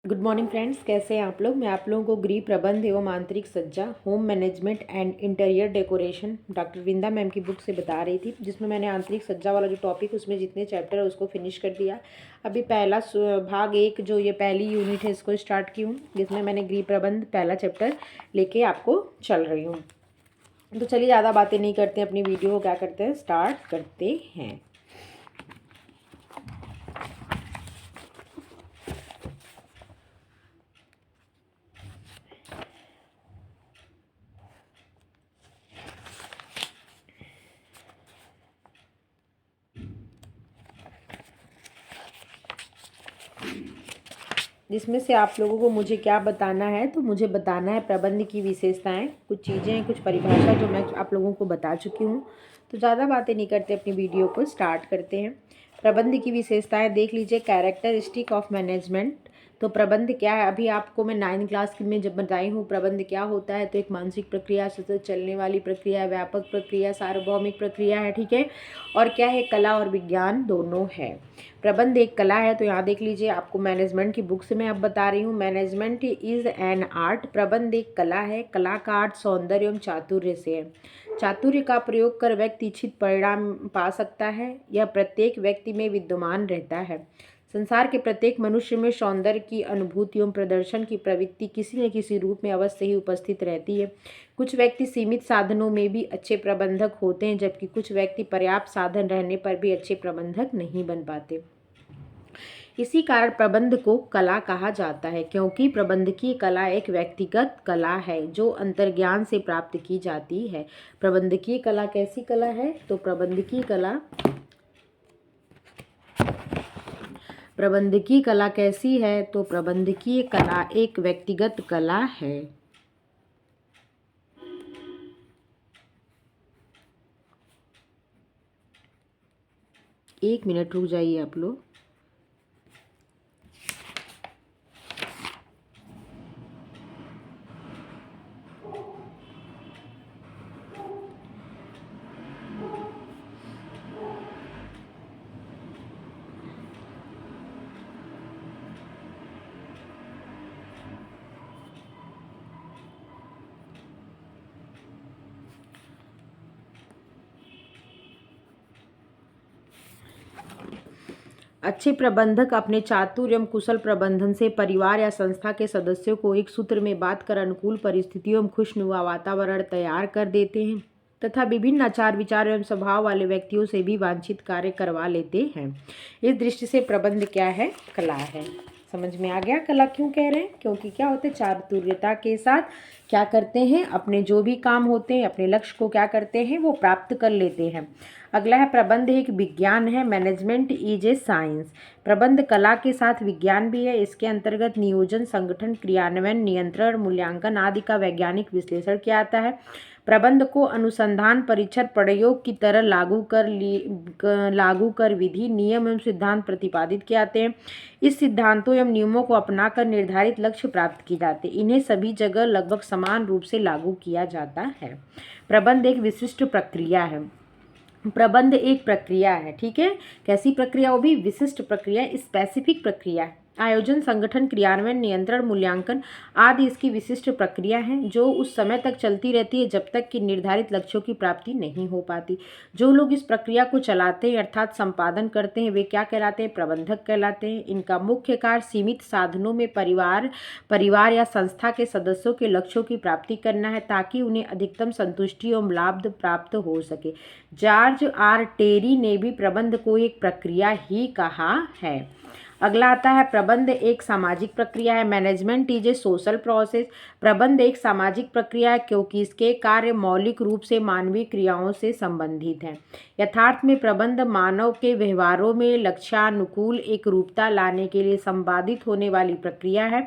Good morning friends, कैसे हैं आप लोग। मैं आप लोगों को गृह प्रबंध एवं आंतरिक सज्जा, home management and interior decoration doctor Vrinda ma'am की बुक से बता रही थी, जिसमें मैंने आंतरिक सज्जा वाला जो टॉपिक उसमें जितने चैप्टर है उसको फिनिश कर दिया। अभी पहला भाग एक जो ये पहली यूनिट है इसको स्टार्ट की हूँ, जिसमें मैंने गृह प्रबंध पहला चैप्टर लेके आपको चल रही हूँ। तो चलिए ज़्यादा बातें नहीं करते, अपनी वीडियो को क्या करते हैं, स्टार्ट करते हैं। जिसमें से आप लोगों को मुझे क्या बताना है, तो मुझे बताना है प्रबंध की विशेषताएं। कुछ चीज़ें, कुछ परिभाषा जो मैं आप लोगों को बता चुकी हूँ। तो ज़्यादा बातें नहीं करते, अपनी वीडियो को स्टार्ट करते हैं। प्रबंध की विशेषताएं देख लीजिए। Characteristic of management. तो प्रबंध क्या है, अभी आपको मैं 9th क्लास में जब बताई हूँ प्रबंध क्या होता है, तो एक मानसिक प्रक्रिया, सतत चलने वाली प्रक्रिया, व्यापक प्रक्रिया, सार्वभौमिक प्रक्रिया है, ठीक है। और क्या है, कला और विज्ञान दोनों है। प्रबंध एक कला है, तो यहाँ देख लीजिए, आपको मैनेजमेंट की बुक से मैं अब बता रही हूँ। Management is an art. प्रबंध एक कला है। कला का अर्थ सौंदर्य एवं चातुर्य से है। चातुर्य का प्रयोग कर व्यक्ति इच्छित परिणाम पा सकता है। यह प्रत्येक व्यक्ति में विद्यमान रहता है। संसार के प्रत्येक मनुष्य में सौंदर्य की अनुभूति एवं प्रदर्शन की प्रवृत्ति किसी न किसी रूप में अवश्य ही उपस्थित रहती है। कुछ व्यक्ति सीमित साधनों में भी अच्छे प्रबंधक होते हैं, जबकि कुछ व्यक्ति पर्याप्त साधन रहने पर भी अच्छे प्रबंधक नहीं बन पाते। इसी कारण प्रबंध को कला कहा जाता है, क्योंकि प्रबंधकीय कला एक व्यक्तिगत कला है जो अंतर्ज्ञान से प्राप्त की जाती है। प्रबंधकीय कला कैसी कला है, तो प्रबंधकीय कला कैसी है, तो प्रबंधकीय कला एक व्यक्तिगत कला है। एक मिनट रुक जाइए आप लोग। अच्छे प्रबंधक अपने चातुर्य एवं कुशल प्रबंधन से परिवार या संस्था के सदस्यों को एक सूत्र में बात कर अनुकूल परिस्थितियों एवं खुशनुमा वातावरण तैयार कर देते हैं तथा विभिन्न आचार विचार एवं स्वभाव वाले व्यक्तियों से भी वांछित कार्य करवा लेते हैं। इस दृष्टि से प्रबंध क्या है, कला है। समझ में आ गया कला क्यों कह रहे हैं, क्योंकि क्या होते हैं, चातुर्यता के साथ क्या करते हैं, अपने जो भी काम होते हैं, अपने लक्ष्य को क्या करते हैं, वो प्राप्त कर लेते हैं। अगला है, प्रबंध एक विज्ञान है। Management is A science. प्रबंध कला के साथ विज्ञान भी है। इसके अंतर्गत नियोजन, संगठन, क्रियान्वयन, नियंत्रण, मूल्यांकन आदि का वैज्ञानिक विश्लेषण किया जाता है। प्रबंध को अनुसंधान, परीक्षण, प्रयोग की तरह लागू कर विधि, नियम एवं सिद्धांत प्रतिपादित किए जाते हैं। इस सिद्धांतों एवं नियमों को अपनाकर निर्धारित लक्ष्य प्राप्त किए जाते हैं। इन्हें सभी जगह लगभग समान रूप से लागू किया जाता है। प्रबंध एक विशिष्ट प्रक्रिया है। प्रबंध एक प्रक्रिया है, ठीक है। कैसी प्रक्रिया, वो भी विशिष्ट प्रक्रिया, स्पेसिफिक प्रक्रिया है। आयोजन, संगठन, क्रियान्वयन, नियंत्रण, मूल्यांकन आदि इसकी विशिष्ट प्रक्रिया है, जो उस समय तक चलती रहती है जब तक कि निर्धारित लक्ष्यों की प्राप्ति नहीं हो पाती। जो लोग इस प्रक्रिया को चलाते हैं अर्थात संपादन करते हैं, वे क्या कहलाते हैं, प्रबंधक कहलाते हैं। इनका मुख्य कार्य सीमित साधनों में परिवार या संस्था के सदस्यों के लक्ष्यों की प्राप्ति करना है, ताकि उन्हें अधिकतम संतुष्टि एवं लाभ प्राप्त हो सके। जॉर्ज आर टेरी ने भी प्रबंध को एक प्रक्रिया ही कहा है। अगला आता है, प्रबंध एक सामाजिक प्रक्रिया है। Management is A social process. प्रबंध एक सामाजिक प्रक्रिया है, क्योंकि इसके कार्य मौलिक रूप से मानवीय क्रियाओं से संबंधित हैं। यथार्थ में प्रबंध मानव के व्यवहारों में लक्ष्यानुकूल एक रूपता लाने के लिए संपादित होने वाली प्रक्रिया है।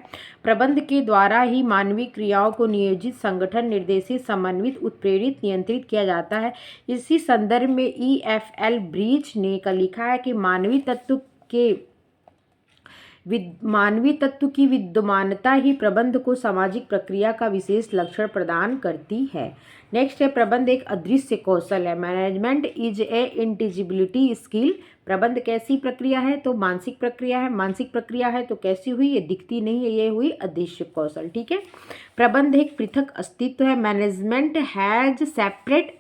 प्रबंध के द्वारा ही मानवीय क्रियाओं को नियोजित, संगठन, निर्देशित, समन्वित, उत्प्रेरित, नियंत्रित किया जाता है। इसी संदर्भ में EFL ब्रीच ने लिखा है कि मानवीय तत्व की विद्यमानता ही प्रबंध को सामाजिक प्रक्रिया का विशेष लक्षण प्रदान करती है। नेक्स्ट है प्रबंध एक अदृश्य कौशल है। Management is A इंटेजिबिलिटी skill. प्रबंध कैसी प्रक्रिया है? तो मानसिक प्रक्रिया है। मानसिक प्रक्रिया है तो कैसी हुई? ये दिखती नहीं है, ये हुई अदृश्य कौशल। ठीक है। प्रबंध एक पृथक अस्तित्व है। Management has separate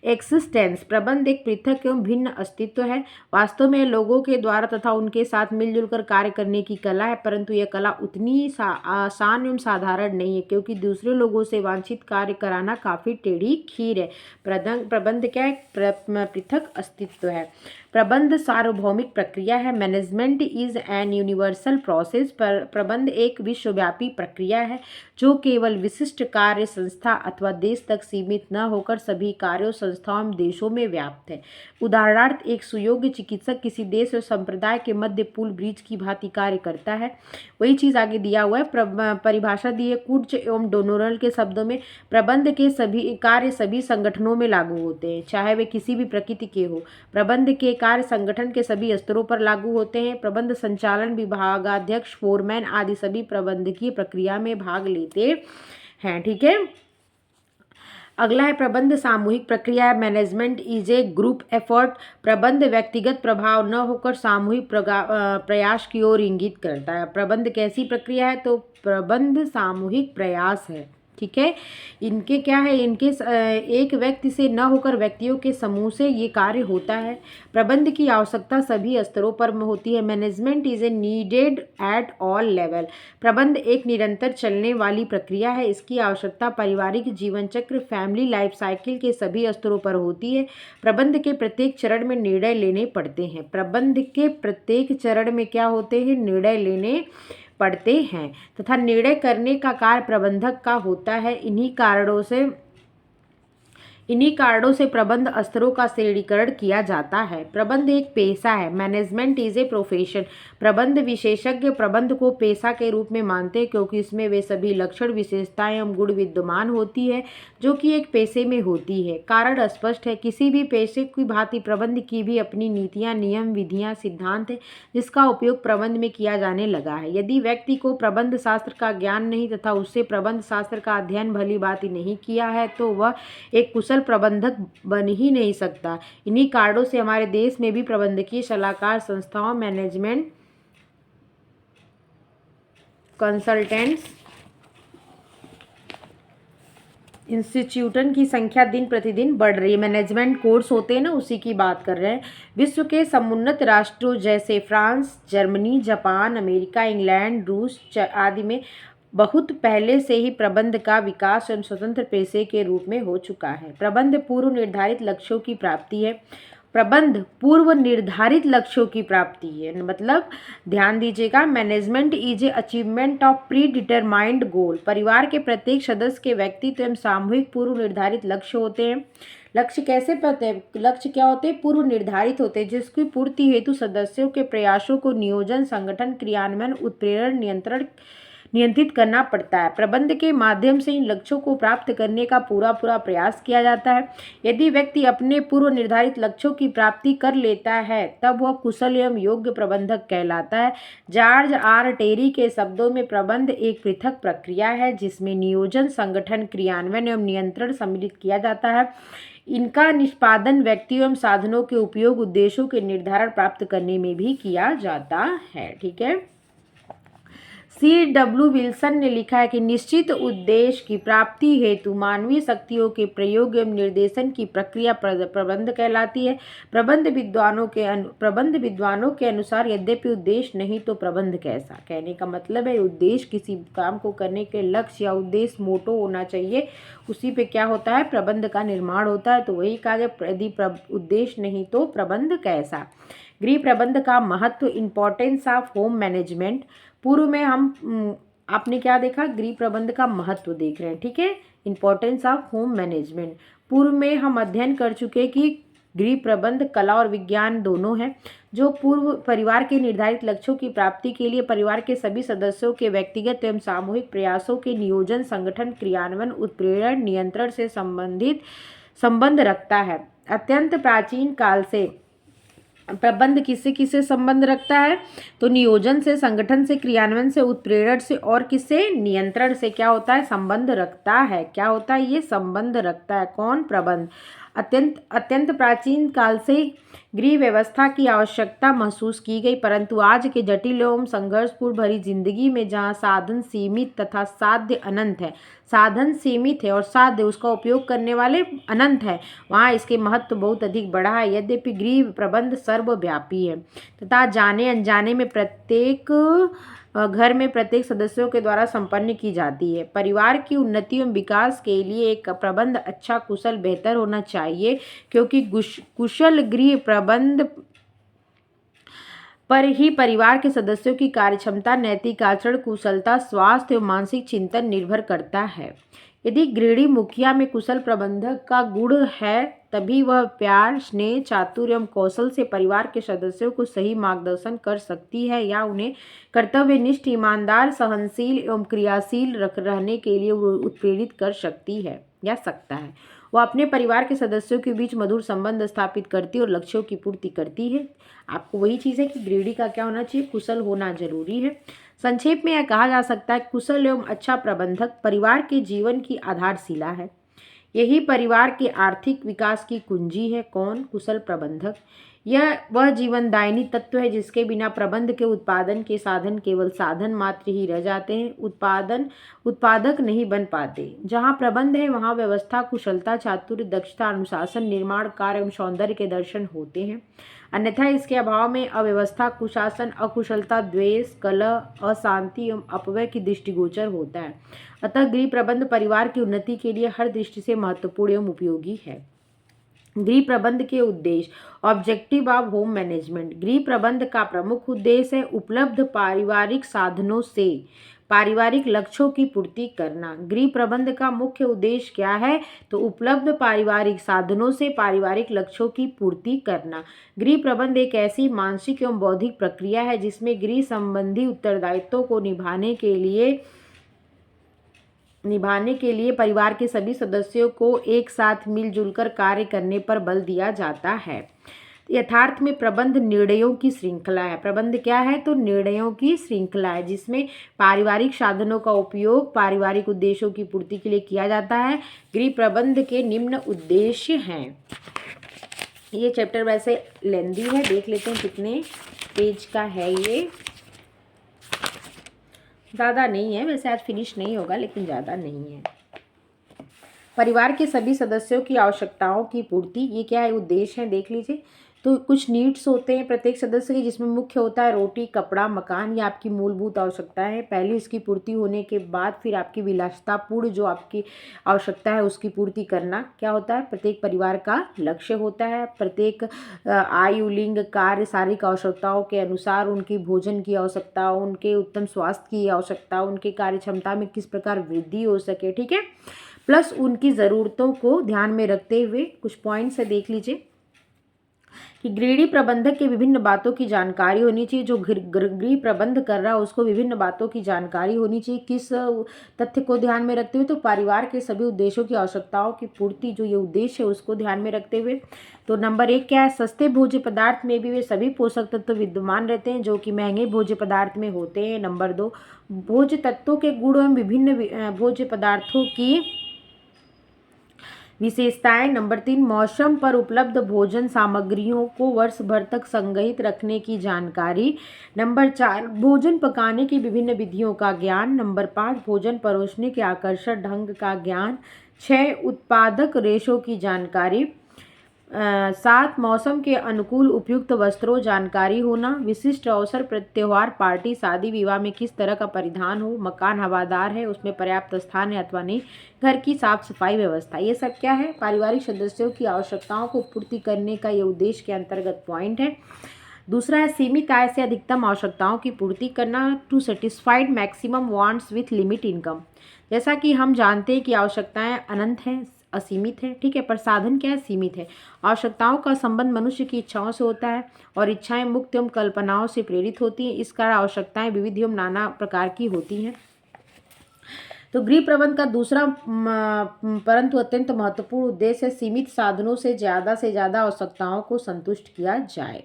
existence. प्रबंध एक पृथक एवं भिन्न अस्तित्व है। वास्तव में लोगों के द्वारा तथा उनके साथ मिलजुल कर कार्य करने की कला है, परंतु यह कला उतनी आसान एवं साधारण नहीं है, क्योंकि दूसरे लोगों से वांछित कार्य कराना काफ़ी टेढ़ी खीर है। प्रबंध क्या है? पृथक अस्तित्व है। प्रबंध सार्वभौमिक प्रक्रिया है। Management is an universal process. प्रबंध एक विश्वव्यापी प्रक्रिया है जो केवल विशिष्ट कार्य संस्था अथवा देश तक सीमित न होकर सभी कार्यों, संस्थाओं एवं देशों में व्याप्त है। उदाहरणार्थ, एक सुयोग्य चिकित्सक किसी देश और संप्रदाय के मध्य पुल ब्रिज की भांति कार्य करता है। वही चीज़ आगे दिया हुआ है, परिभाषा दी है कुर्च एवं डोनोरल के शब्दों में। प्रबंध के सभी कार्य सभी संगठनों में लागू होते हैं, चाहे वे किसी भी प्रकृति के हो। प्रबंध के कार्य संगठन के सभी स्तरों पर लागू होते हैं। प्रबंध संचालन, विभागाध्यक्ष, फोरमैन आदि सभी प्रबंधकीय प्रक्रिया में भाग लेते हैं। ठीक है। अगला है प्रबंध सामूहिक प्रक्रिया है। Management is A group effort. प्रबंध व्यक्तिगत प्रभाव न होकर सामूहिक प्रयास की ओर इंगित करता है। प्रबंध कैसी प्रक्रिया है? तो प्रबंध सामूहिक प्रयास है। ठीक है। इनके क्या है? इनके एक व्यक्ति से न होकर व्यक्तियों के समूह से ये कार्य होता है। प्रबंध की आवश्यकता सभी स्तरों पर होती है। Management is A needed at all level. प्रबंध एक निरंतर चलने वाली प्रक्रिया है। इसकी आवश्यकता पारिवारिक जीवन चक्र, फैमिली लाइफ साइकिल के सभी स्तरों पर होती है। प्रबंध के प्रत्येक चरण में निर्णय लेने पड़ते हैं। प्रबंध के प्रत्येक चरण में क्या होते हैं? निर्णय लेने पड़ते हैं तथा निर्णय करने का कार्य प्रबंधक का होता है। इन्हीं कारणों से प्रबंध स्तरों का श्रेणीकरण किया जाता है। प्रबंध एक पेशा है। Management is a profession. प्रबंध विशेषज्ञ प्रबंध को पेशा के रूप में मानते हैं, क्योंकि इसमें वे सभी लक्षण, विशेषताएं एवं गुण विद्यमान होती है जो कि एक पेशे में होती है। कारण स्पष्ट है। किसी भी पेशे की भांति प्रबंध की भी अपनी नीतियां, नियम, विधियां, सिद्धांत है जिसका उपयोग प्रबंध में किया जाने लगा है। यदि व्यक्ति को प्रबंध शास्त्र का ज्ञान नहीं तथा उससे प्रबंध शास्त्र का अध्ययन भली भांति नहीं किया है तो वह एक कुशल प्रबंधक बन ही नहीं सकता। इन्हीं कारणों से हमारे देश में भी प्रबंधकीय सलाहकार संस्थाओं, मैनेजमेंट कंसल्टेंट्स इंस्टीट्यूटन की संख्या दिन प्रतिदिन बढ़ रही है। मैनेजमेंट कोर्स होते हैं ना, उसी की बात कर रहे हैं। विश्व के समुन्नत राष्ट्रों जैसे France, Germany, Japan, America, England, रूस आदि में बहुत पहले से ही प्रबंध का विकास एवं स्वतंत्र पेशे के रूप में हो चुका है। प्रबंध पूर्व निर्धारित लक्ष्यों की प्राप्ति है। प्रबंध पूर्व निर्धारित लक्ष्यों की प्राप्ति है, मतलब ध्यान दीजिएगा, management is a achievement of predetermined goal. परिवार के प्रत्येक सदस्य के व्यक्तित्व एवं सामूहिक पूर्व निर्धारित लक्ष्य होते हैं। लक्ष्य कैसे पते हैं? लक्ष्य क्या होते हैं? पूर्व निर्धारित होते हैं, जिसकी पूर्ति हेतु सदस्यों के प्रयासों को नियोजन, संगठन, क्रियान्वयन, उत्प्रेरण, नियंत्रित करना पड़ता है। प्रबंध के माध्यम से इन लक्ष्यों को प्राप्त करने का पूरा प्रयास किया जाता है। यदि व्यक्ति अपने पूर्व निर्धारित लक्ष्यों की प्राप्ति कर लेता है तब वह कुशल एवं योग्य प्रबंधक कहलाता है। जॉर्ज आर टेरी के शब्दों में प्रबंध एक पृथक प्रक्रिया है जिसमें नियोजन, संगठन, क्रियान्वयन एवं नियंत्रण सम्मिलित किया जाता है। इनका निष्पादन व्यक्तियों एवं साधनों के उपयोग, उद्देश्यों के निर्धारण प्राप्त करने में भी किया जाता है। ठीक है। C.W. विल्सन ने लिखा है कि निश्चित उद्देश्य की प्राप्ति हेतु मानवीय शक्तियों के प्रयोग एवं निर्देशन की प्रक्रिया प्रबंध कहलाती है। प्रबंध विद्वानों के अनुसार यद्यपि उद्देश्य नहीं तो प्रबंध कैसा? कहने का मतलब है उद्देश्य, किसी काम को करने के लक्ष्य या उद्देश्य मोटो होना चाहिए, उसी पे क्या होता है? प्रबंध का निर्माण होता है। तो वही कहा गया, यदि उद्देश्य नहीं तो प्रबंध कैसा? गृह प्रबंध का महत्व, इंपॉर्टेंस ऑफ होम मैनेजमेंट। पूर्व में आपने क्या देखा? गृह प्रबंध का महत्व देख रहे हैं। ठीक है। इंपॉर्टेंस ऑफ होम मैनेजमेंट पूर्व में हम अध्ययन कर चुके कि गृह प्रबंध कला और विज्ञान दोनों है, जो पूर्व परिवार के निर्धारित लक्ष्यों की प्राप्ति के लिए परिवार के सभी सदस्यों के व्यक्तिगत एवं सामूहिक प्रयासों के नियोजन, संगठन, क्रियान्वयन, उत्प्रेरण, नियंत्रण से संबंध रखता है। अत्यंत प्राचीन काल से प्रबंध किससे किससे संबंध रखता है? तो नियोजन से, संगठन से, क्रियान्वयन से, उत्प्रेरण से और किससे? नियंत्रण से क्या होता है? संबंध रखता है। क्या होता है? ये संबंध रखता है। कौन? प्रबंध। अत्यंत अत्यंत प्राचीन काल से गृह व्यवस्था की आवश्यकता महसूस की गई, परंतु आज के जटिल एवं संघर्षपूर्ण भरी जिंदगी में जहाँ साधन सीमित तथा साध्य अनंत है, साधन सीमित है और साध्य उसका उपयोग करने वाले अनंत है, वहाँ इसके महत्व बहुत अधिक बढ़ा है। यद्यपि गृह प्रबंध सर्वव्यापी है तथा जाने अनजाने में प्रत्येक घर में प्रत्येक सदस्यों के द्वारा संपन्न की जाती है। परिवार की उन्नति एवं विकास के लिए एक प्रबंध अच्छा, कुशल, बेहतर होना चाहिए, क्योंकि कुशल गृह प्रबंध पर ही परिवार के सदस्यों की कार्यक्षमता, नैतिक आचरण, कुशलता, स्वास्थ्य एवं मानसिक चिंतन निर्भर करता है। यदि गृहिणी मुखिया में कुशल प्रबंधक का गुण है, तभी वह प्यार, स्नेह, चातुर्य एवं कौशल से परिवार के सदस्यों को सही मार्गदर्शन कर सकती है या उन्हें कर्तव्यनिष्ठ, ईमानदार, सहनशील एवं क्रियाशील रहने के लिए उत्प्रेरित कर सकती है या सकता है। वह अपने परिवार के सदस्यों के बीच मधुर संबंध स्थापित करती और लक्ष्यों की पूर्ति करती है। आपको वही चीज़ है कि गृहिणी का क्या होना चाहिए? कुशल होना जरूरी है। संक्षेप में यह कहा जा सकता है, कुशल एवं अच्छा प्रबंधक परिवार के जीवन की आधारशिला है। यही परिवार के आर्थिक विकास की कुंजी है। कौन? कुशल प्रबंधक। यह वह जीवनदायिनी तत्व है जिसके बिना प्रबंध के उत्पादन के साधन केवल साधन मात्र ही रह जाते हैं, उत्पादक नहीं बन पाते। जहाँ प्रबंध है वहाँ व्यवस्था, कुशलता, चातुर्य, दक्षता, अनुशासन, निर्माण कार्य एवं सौंदर्य के दर्शन होते हैं। अन्यथा इसके अभाव में अव्यवस्था, कुशासन, अकुशलता, द्वेष, कलह, अशांति एवं अपव्यय की दृष्टिगोचर होता है। अतः गृह प्रबंध परिवार की उन्नति के लिए हर दृष्टि से महत्वपूर्ण एवं उपयोगी है। गृह प्रबंध के उद्देश्य। Objective of home management. गृह प्रबंध का प्रमुख उद्देश्य है उपलब्ध पारिवारिक साधनों से पारिवारिक लक्ष्यों की पूर्ति करना। गृह प्रबंध का मुख्य उद्देश्य क्या है? तो उपलब्ध पारिवारिक साधनों से पारिवारिक लक्ष्यों की पूर्ति करना। गृह प्रबंध एक ऐसी मानसिक एवं बौद्धिक प्रक्रिया है जिसमें गृह संबंधी उत्तरदायित्वों को निभाने के लिए परिवार के सभी सदस्यों को एक साथ मिलजुल कर कार्य करने पर बल दिया जाता है। यथार्थ में प्रबंध निर्णयों की श्रृंखला है। प्रबंध क्या है? तो निर्णयों की श्रृंखला है जिसमें पारिवारिक साधनों का उपयोग पारिवारिक उद्देश्यों की पूर्ति के लिए किया जाता है। गृह प्रबंध के निम्न उद्देश्य हैं। ये चैप्टर वैसे लेंदी है, देख लेते हैं कितने पेज का है। ये ज़्यादा नहीं है, वैसे आज फिनिश नहीं होगा लेकिन ज़्यादा नहीं है। परिवार के सभी सदस्यों की आवश्यकताओं की पूर्ति, ये क्या है? उद्देश्य है, देख लीजिए। तो कुछ नीड्स होते हैं प्रत्येक सदस्य के, जिसमें मुख्य होता है रोटी, कपड़ा, मकान। ये आपकी मूलभूत आवश्यकता है। पहले इसकी पूर्ति होने के बाद फिर आपकी विलासितापूर्ण जो आपकी आवश्यकता है उसकी पूर्ति करना क्या होता है? प्रत्येक परिवार का लक्ष्य होता है। प्रत्येक आयु, लिंग, कार्य, शारीरिक आवश्यकताओं के अनुसार उनकी भोजन की आवश्यकता, उनके उत्तम स्वास्थ्य की आवश्यकता, उनकी कार्य क्षमता में किस प्रकार वृद्धि हो सके, ठीक है, प्लस उनकी ज़रूरतों को ध्यान में रखते हुए कुछ पॉइंट्स है, देख लीजिए कि गृहिणी प्रबंधक के विभिन्न बातों की जानकारी होनी चाहिए। जो गृह प्रबंध कर रहा है उसको विभिन्न बातों की जानकारी होनी चाहिए। किस तथ्य को ध्यान में रखते हुए? तो परिवार के सभी उद्देश्यों की आवश्यकताओं की पूर्ति, जो ये उद्देश्य है उसको ध्यान में रखते हुए। तो नंबर 1 क्या है? सस्ते भोज्य पदार्थ में भी वे सभी पोषक तत्व विद्यमान रहते हैं जो कि महंगे भोज्य पदार्थ में होते हैं। नंबर 2, भोज्य तत्वों के गुण एवं विभिन्न भोज्य पदार्थों की विशेषताएं। नंबर 3, मौसम पर उपलब्ध भोजन सामग्रियों को वर्ष भर तक संग्रहित रखने की जानकारी। नंबर 4, भोजन पकाने की विभिन्न विधियों का ज्ञान। नंबर 5, भोजन परोसने के आकर्षक ढंग का ज्ञान। 6, उत्पादक रेशों की जानकारी। 7, मौसम के अनुकूल उपयुक्त वस्त्रों जानकारी होना। विशिष्ट अवसर, त्योहार, पार्टी, शादी विवाह में किस तरह का परिधान हो। मकान हवादार है, उसमें पर्याप्त स्थान है अथवा नहीं। घर की साफ सफाई व्यवस्था। ये सब क्या है? पारिवारिक सदस्यों की आवश्यकताओं को पूर्ति करने का ये उद्देश्य के अंतर्गत पॉइंट है। दूसरा है सीमित आय से अधिकतम आवश्यकताओं की पूर्ति करना। To satisfied maximum wants with limit income. जैसा कि हम जानते हैं कि आवश्यकताएं अनंत हैं, असीमित है, ठीक है, पर साधन क्या है? सीमित है। आवश्यकताओं का संबंध मनुष्य की इच्छाओं से होता है और इच्छाएं मुक्त एवं कल्पनाओं से प्रेरित होती हैं। इस कारण आवश्यकताएं विविध एवं नाना प्रकार की होती हैं। तो गृह प्रबंध का दूसरा परंतु अत्यंत महत्वपूर्ण उद्देश्य है सीमित साधनों से ज़्यादा आवश्यकताओं को संतुष्ट किया जाए।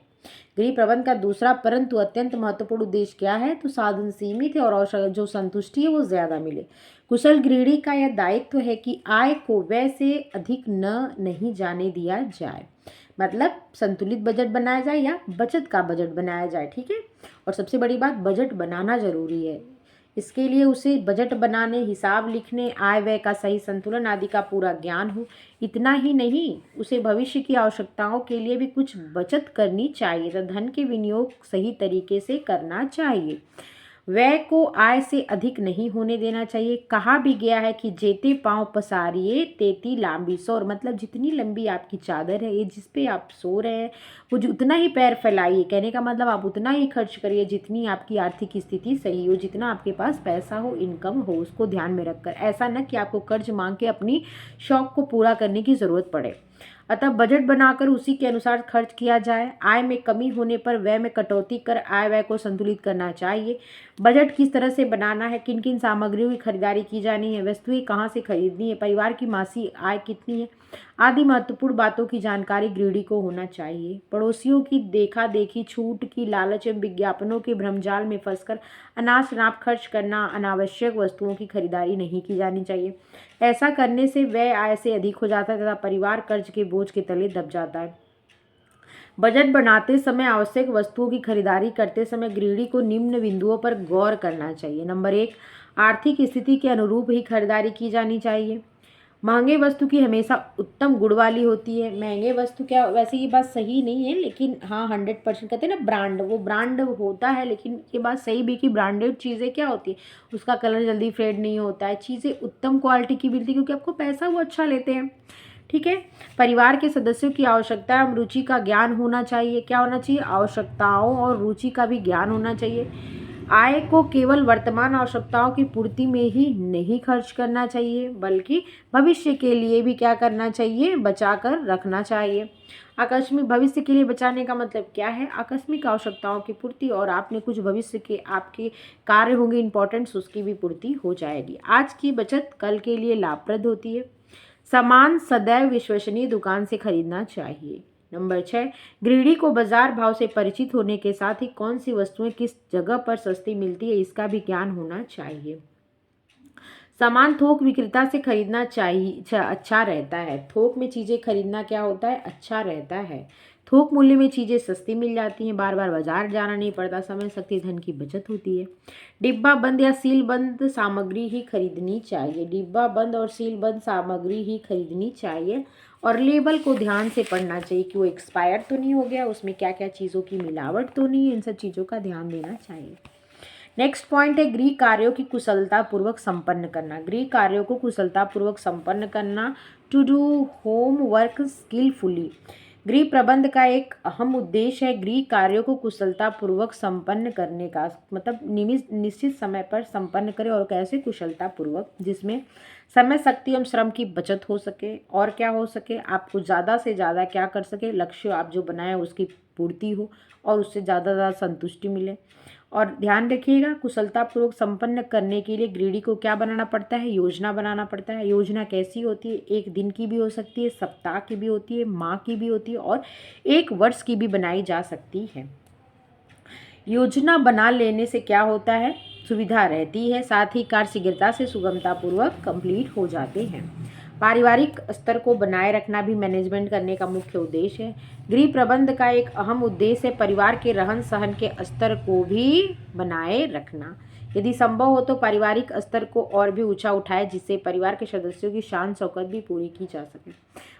गृह प्रबंध का दूसरा परंतु अत्यंत महत्वपूर्ण उद्देश्य क्या है? तो साधन सीमित है और जो संतुष्टि है वो ज्यादा मिले। कुशल गृहिणी का यह दायित्व है कि आय को व्यय से अधिक न नहीं जाने दिया जाए, मतलब संतुलित बजट बनाया जाए या बचत का बजट बनाया जाए। ठीक है, और सबसे बड़ी बात, बजट बनाना जरूरी है। इसके लिए उसे बजट बनाने, हिसाब लिखने, आय व्यय का सही संतुलन आदि का पूरा ज्ञान हो। इतना ही नहीं, उसे भविष्य की आवश्यकताओं के लिए भी कुछ बचत करनी चाहिए, तो धन के विनियोग सही तरीके से करना चाहिए। व्यय को आय से अधिक नहीं होने देना चाहिए। कहा भी गया है कि जेते पांव पसारिए तेती लांबी सोर, मतलब जितनी लंबी आपकी चादर है, ये जिस पे आप सो रहे हैं, वो उतना ही पैर फैलाइए। कहने का मतलब आप उतना ही खर्च करिए जितनी आपकी आर्थिक स्थिति सही हो, जितना आपके पास पैसा हो, इनकम हो, उसको ध्यान में रखकर। ऐसा न कि आपको कर्ज मांग के अपनी शौक को पूरा करने की ज़रूरत पड़े। अतः बजट बनाकर उसी के अनुसार खर्च किया जाए। आय में कमी होने पर व्यय में कटौती कर आय व्यय को संतुलित करना चाहिए। बजट किस तरह से बनाना है, किन किन सामग्रियों की खरीदारी की जानी है, वस्तुएं कहाँ से खरीदनी है, परिवार की मासिक आय कितनी है, आदि महत्वपूर्ण बातों की जानकारी गृहिणी को होना चाहिए। पड़ोसियों की देखा देखी, छूट की लालच एवं विज्ञापनों के भ्रमजाल में फंसकर अनाप शनाप खर्च करना, अनावश्यक वस्तुओं की खरीदारी नहीं की जानी चाहिए। ऐसा करने से व्यय आय से अधिक हो जाता है तथा परिवार कर्ज के बोझ के तले दब जाता है। बजट बनाते समय आवश्यक वस्तुओं की खरीदारी करते समय गृहिणी को निम्न बिंदुओं पर गौर करना चाहिए। नंबर 1, आर्थिक स्थिति के अनुरूप ही खरीदारी की जानी चाहिए। महंगे वस्तु की हमेशा उत्तम गुण वाली होती है। महंगे वस्तु क्या, वैसे ये बात सही नहीं है, लेकिन हाँ 100% कहते हैं ना ब्रांड, वो ब्रांड होता है, लेकिन ये बात सही भी कि ब्रांडेड चीज़ें क्या होती है, उसका कलर जल्दी फेड नहीं होता है, चीज़ें उत्तम क्वालिटी की मिलती है क्योंकि आपको पैसा वो अच्छा लेते हैं। ठीक है, परिवार के सदस्यों की आवश्यकता एवं रुचि का ज्ञान होना चाहिए। क्या होना चाहिए? आवश्यकताओं और रुचि का भी ज्ञान होना चाहिए। आय को केवल वर्तमान आवश्यकताओं की पूर्ति में ही नहीं खर्च करना चाहिए, बल्कि भविष्य के लिए भी क्या करना चाहिए? बचा कर रखना चाहिए। आकस्मिक, भविष्य के लिए बचाने का मतलब क्या है? आकस्मिक आवश्यकताओं की पूर्ति, और आपने कुछ भविष्य के आपके कार्य होंगे इंपॉर्टेंट्स, उसकी भी पूर्ति हो जाएगी। आज की बचत कल के लिए लाभप्रद होती है। सामान सदैव विश्वसनीय दुकान से खरीदना चाहिए। नंबर 6, गृहिणी को बाजार भाव से परिचित होने के साथ ही कौन सी वस्तुएं किस जगह पर सस्ती मिलती है इसका भी ज्ञान होना चाहिए। सामान थोक विक्रेता से खरीदना चाहिए, अच्छा रहता है। थोक में चीज़ें खरीदना क्या होता है? अच्छा रहता है। थोक मूल्य में चीज़ें सस्ती मिल जाती हैं, बार बार बाजार जाना नहीं पड़ता, समय शक्ति धन की बचत होती है। डिब्बा बंद या सील बंद सामग्री ही खरीदनी चाहिए। डिब्बा बंद और सील बंद सामग्री ही खरीदनी चाहिए, और लेबल को ध्यान से पढ़ना चाहिए कि वो एक्सपायर तो नहीं हो गया, उसमें क्या क्या चीज़ों की मिलावट तो नहीं है, इन सब चीज़ों का ध्यान देना चाहिए। नेक्स्ट पॉइंट है गृह कार्यों की कुशलता पूर्वक संपन्न करना। गृह कार्यों को कुशलता पूर्वक संपन्न करना, to do homework skilfully. गृह प्रबंध का एक अहम उद्देश्य है गृह कार्यों को कुशलता पूर्वक संपन्न करने का, मतलब निश्चित समय पर संपन्न करें, और कैसे? कुशलता पूर्वक, जिसमें समय शक्ति एवं श्रम की बचत हो सके, और क्या हो सके? आपको ज़्यादा से ज़्यादा क्या कर सके? लक्ष्य आप जो बनाए उसकी पूर्ति हो, और उससे ज़्यादा संतुष्टि मिले। और ध्यान रखिएगा, कुशलतापूर्वक संपन्न करने के लिए गृहिणी को क्या बनाना पड़ता है? योजना बनाना पड़ता है। योजना कैसी होती है? एक दिन की भी हो सकती है, सप्ताह की भी होती है, माह की भी होती है, और एक वर्ष की भी बनाई जा सकती है। योजना बना लेने से क्या होता है? सुविधा रहती है, साथ ही कार्य शीघ्रता से सुगमतापूर्वक कंप्लीट हो जाते हैं। पारिवारिक स्तर को बनाए रखना भी मैनेजमेंट करने का मुख्य उद्देश्य है। गृह प्रबंध का एक अहम उद्देश्य है परिवार के रहन सहन के स्तर को भी बनाए रखना। यदि संभव हो तो पारिवारिक स्तर को और भी ऊंचा उठाए, जिससे परिवार के सदस्यों की शान शौकत भी पूरी की जा सके।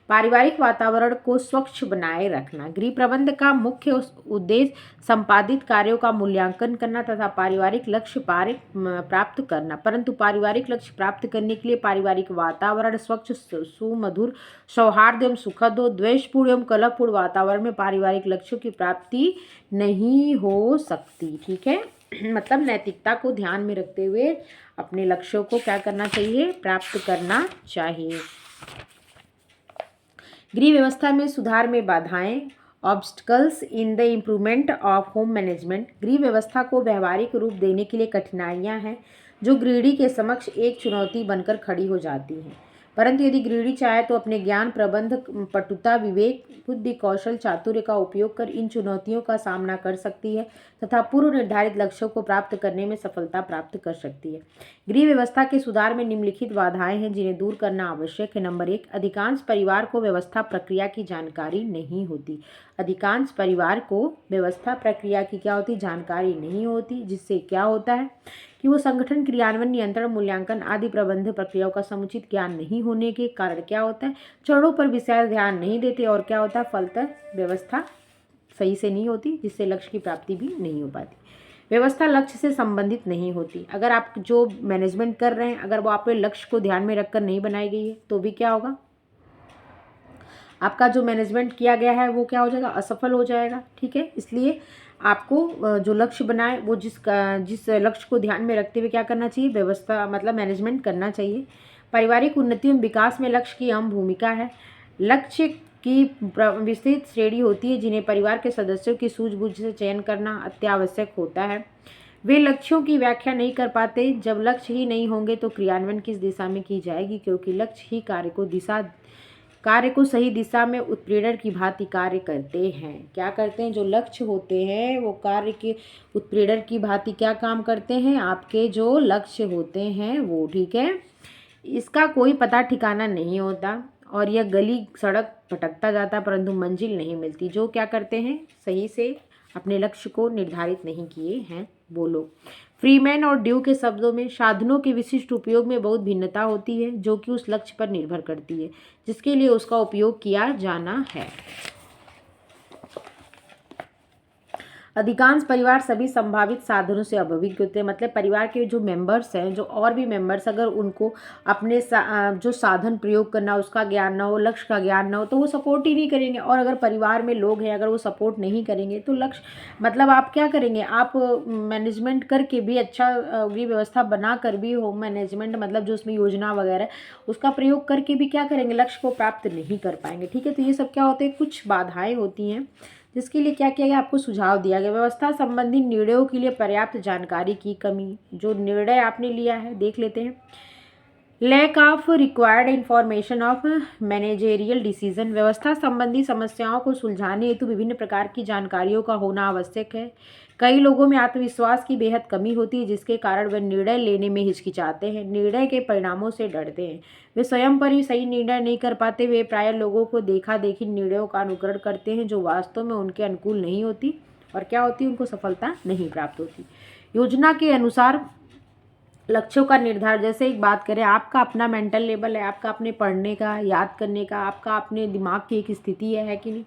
पारिवारिक वातावरण को स्वच्छ बनाए रखना। गृह प्रबंध का मुख्य उद्देश्य संपादित कार्यों का मूल्यांकन करना तथा पारिवारिक लक्ष्य प्राप्त करना। परंतु पारिवारिक लक्ष्य प्राप्त करने के लिए पारिवारिक वातावरण स्वच्छ, सुमधुर, सौहार्द एवं सुखद हो। द्वेषपूर्ण एवं कलहपूर्ण वातावरण में पारिवारिक लक्ष्यों की प्राप्ति नहीं हो सकती। ठीक है, मतलब नैतिकता को ध्यान में रखते हुए अपने लक्ष्यों को क्या करना चाहिए? प्राप्त करना चाहिए। गृह व्यवस्था में सुधार में बाधाएं, obstacles in the improvement of home management. गृह व्यवस्था को व्यवहारिक रूप देने के लिए कठिनाइयां हैं जो गृहिणी के समक्ष एक चुनौती बनकर खड़ी हो जाती हैं। परंतु यदि गृहिणी चाहे तो अपने ज्ञान, प्रबंध, पटुता, विवेक, बुद्धि, कौशल, चातुर्य का उपयोग कर इन चुनौतियों का सामना कर सकती है तथा पूर्व निर्धारित लक्ष्यों को प्राप्त करने में सफलता प्राप्त कर सकती है। गृह व्यवस्था के सुधार में निम्नलिखित बाधाएं हैं जिन्हें दूर करना आवश्यक है। नंबर 1, अधिकांश परिवार को व्यवस्था प्रक्रिया की जानकारी नहीं होती। अधिकांश परिवार को व्यवस्था प्रक्रिया की क्या होती, जानकारी नहीं होती, जिससे क्या होता है कि वो संगठन, क्रियान्वयन, नियंत्रण, मूल्यांकन आदि प्रबंध प्रक्रियाओं का समुचित ज्ञान नहीं होने के कारण क्या होता है, चरणों पर विशेष ध्यान नहीं देते और क्या होता है, फलतः व्यवस्था सही से नहीं होती, जिससे लक्ष्य की प्राप्ति भी नहीं हो पाती। व्यवस्था लक्ष्य से संबंधित नहीं होती। अगर आप जो मैनेजमेंट कर रहे हैं, अगर वो आपके लक्ष्य को ध्यान में रखकर नहीं बनाई गई है तो भी क्या होगा, आपका जो मैनेजमेंट किया गया है वो क्या हो जाएगा, असफल हो जाएगा। ठीक है, इसलिए आपको जो लक्ष्य बनाए वो जिस लक्ष्य को ध्यान में रखते हुए क्या करना चाहिए, व्यवस्था मतलब मैनेजमेंट करना चाहिए। पारिवारिक उन्नति एवं विकास में लक्ष्य की अहम भूमिका है। लक्ष्य की विस्तृत श्रेणी होती है जिन्हें परिवार के सदस्यों की सूझबूझ से चयन करना अत्यावश्यक होता है। वे लक्ष्यों की व्याख्या नहीं कर पाते। जब लक्ष्य ही नहीं होंगे तो क्रियान्वयन किस दिशा में की जाएगी, क्योंकि लक्ष्य ही कार्य को सही दिशा में उत्प्रेरक की भांति कार्य करते हैं। क्या करते हैं, जो लक्ष्य होते हैं वो कार्य के उत्प्रेरक की भांति क्या काम करते हैं, आपके जो लक्ष्य होते हैं वो। ठीक है, इसका कोई पता ठिकाना नहीं होता और यह गली सड़क भटकता जाता परंतु मंजिल नहीं मिलती। जो क्या करते हैं, सही से अपने लक्ष्य को निर्धारित नहीं किए हैं वो लोग। फ्रीमैन और ड्यू के शब्दों में साधनों के विशिष्ट उपयोग में बहुत भिन्नता होती है जो कि उस लक्ष्य पर निर्भर करती है जिसके लिए उसका उपयोग किया जाना है। अधिकांश परिवार सभी संभावित साधनों से अभिज्ञ होते हैं। मतलब परिवार के जो मेंबर्स हैं, जो और भी मेंबर्स, अगर उनको अपने जो साधन प्रयोग करना उसका ज्ञान ना हो, लक्ष्य का ज्ञान ना हो, तो वो सपोर्ट ही नहीं करेंगे। और अगर परिवार में लोग हैं, अगर वो सपोर्ट नहीं करेंगे तो लक्ष्य मतलब आप क्या करेंगे, आप मैनेजमेंट करके भी अच्छा गृह व्यवस्था बना कर भी होम मैनेजमेंट मतलब जो उसमें योजना वगैरह उसका प्रयोग करके भी क्या करेंगे, लक्ष्य को प्राप्त नहीं कर पाएंगे। ठीक है, तो ये सब क्या होते हैं, कुछ बाधाएं होती हैं जिसके लिए क्या किया गया, आपको सुझाव दिया गया। व्यवस्था संबंधी निर्णयों के लिए पर्याप्त जानकारी की कमी। जो निर्णय आपने लिया है देख लेते हैं। Lack of required information of managerial decision. व्यवस्था संबंधी समस्याओं को सुलझाने हेतु विभिन्न प्रकार की जानकारियों का होना आवश्यक है। कई लोगों में आत्मविश्वास की बेहद कमी होती है जिसके कारण वे निर्णय लेने में हिचकिचाते हैं, निर्णय के परिणामों से डरते हैं। वे स्वयं पर ही सही निर्णय नहीं कर पाते। वे प्रायः लोगों को देखा देखी निर्णयों का अनुकरण करते हैं जो वास्तव में उनके अनुकूल नहीं होती और क्या होती, उनको सफलता नहीं प्राप्त होती। योजना के अनुसार लक्ष्यों का निर्धारण, जैसे एक बात करें, आपका अपना मेंटल लेवल है, आपका अपने पढ़ने का, याद करने का, आपका अपने दिमाग की एक स्थिति है कि नहीं।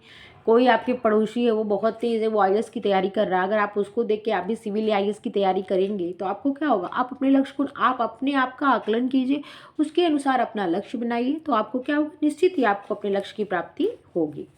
कोई आपके पड़ोसी है वो बहुत तेज़ है, वो आईएएस की तैयारी कर रहा है, अगर आप उसको देख के आप भी सिविल या आईएएस की तैयारी करेंगे तो आपको क्या होगा, आप अपने लक्ष्य को आप अपने आप का आकलन कीजिए, उसके अनुसार अपना लक्ष्य बनाइए, तो आपको क्या होगा, निश्चित ही आपको अपने लक्ष्य की प्राप्ति होगी।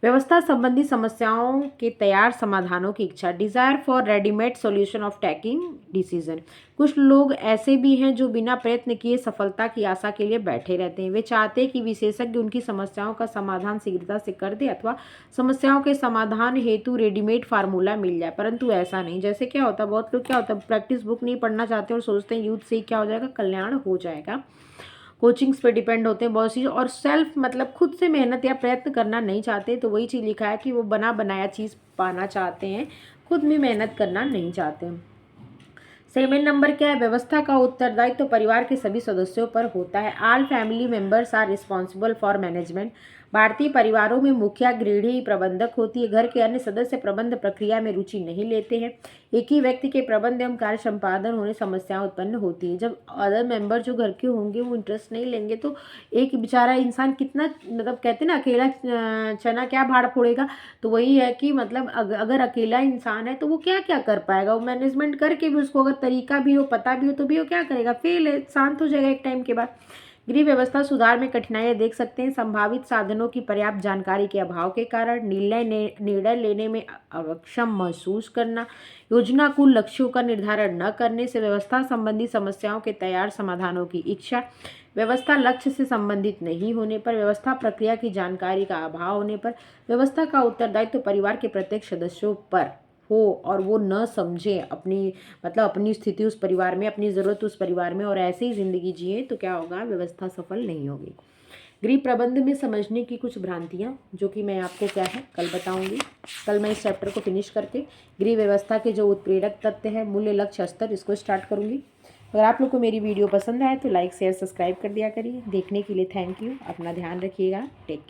व्यवस्था संबंधी समस्याओं के तैयार समाधानों की इच्छा। Desire for readymade solution of taking decision. कुछ लोग ऐसे भी हैं जो बिना प्रयत्न किए सफलता की आशा के लिए बैठे रहते हैं। वे चाहते हैं कि विशेषज्ञ उनकी समस्याओं का समाधान शीघ्रता से कर दे अथवा समस्याओं के समाधान हेतु रेडीमेड फार्मूला मिल जाए, परंतु ऐसा नहीं। जैसे क्या होता है, बहुत लोग क्या होता है, प्रैक्टिस बुक नहीं पढ़ना चाहते और सोचते हैं यूथ से ही क्या हो जाएगा, कल्याण हो जाएगा। कोचिंग्स पे डिपेंड होते हैं बहुत चीज़, और सेल्फ मतलब खुद से मेहनत या प्रयत्न करना नहीं चाहते। तो वही चीज़ लिखा है कि वो बना बनाया चीज़ पाना चाहते हैं, खुद में मेहनत करना नहीं चाहते हैं। 7 नंबर क्या है, व्यवस्था का उत्तरदायित्व तो परिवार के सभी सदस्यों पर होता है। All family members are responsible for management. भारतीय परिवारों में मुखिया गृहिणी प्रबंधक होती है। घर के अन्य सदस्य प्रबंध प्रक्रिया में रुचि नहीं लेते हैं। एक ही व्यक्ति के प्रबंध एवं कार्य संपादन होने समस्याएं उत्पन्न होती है। जब अदर मेंबर जो घर के होंगे वो इंटरेस्ट नहीं लेंगे तो एक बेचारा इंसान कितना, मतलब कहते हैं ना, अकेला चना क्या भाड़ फोड़ेगा। तो वही है कि मतलब अगर अकेला इंसान है तो वो क्या क्या कर पाएगा, वो मैनेजमेंट करके भी उसको अगर तरीका भी हो, पता भी हो, तो भी वो क्या करेगा, फेल है, शांत हो जाएगा एक टाइम के बाद। गृह व्यवस्था सुधार में कठिनाइयां देख सकते हैं। संभावित साधनों की पर्याप्त जानकारी के अभाव के कारण निर्णय लेने में अक्षम महसूस करना, योजनाकुल लक्ष्यों का निर्धारण न करने से व्यवस्था संबंधी समस्याओं के तैयार समाधानों की इच्छा, व्यवस्था लक्ष्य से संबंधित नहीं होने पर, व्यवस्था प्रक्रिया की जानकारी का अभाव होने पर, व्यवस्था का उत्तरदायित्व परिवार के प्रत्येक सदस्यों पर हो और वो न समझे अपनी मतलब अपनी स्थिति उस परिवार में, अपनी ज़रूरत उस परिवार में, और ऐसे ही ज़िंदगी जिए, तो क्या होगा, व्यवस्था सफल नहीं होगी। गृह प्रबंध में समझने की कुछ भ्रांतियाँ, जो कि मैं आपको क्या है कल बताऊंगी। कल मैं इस चैप्टर को फिनिश करके गृह व्यवस्था के जो उत्प्रेरक तथ्य है, मूल्य, लक्ष्य, स्तर, इसको स्टार्ट करूंगी। अगर आप लोग को मेरी वीडियो पसंद आए तो लाइक शेयर सब्सक्राइब कर दिया करिए। देखने के लिए थैंक यू। अपना ध्यान रखिएगा। Take care.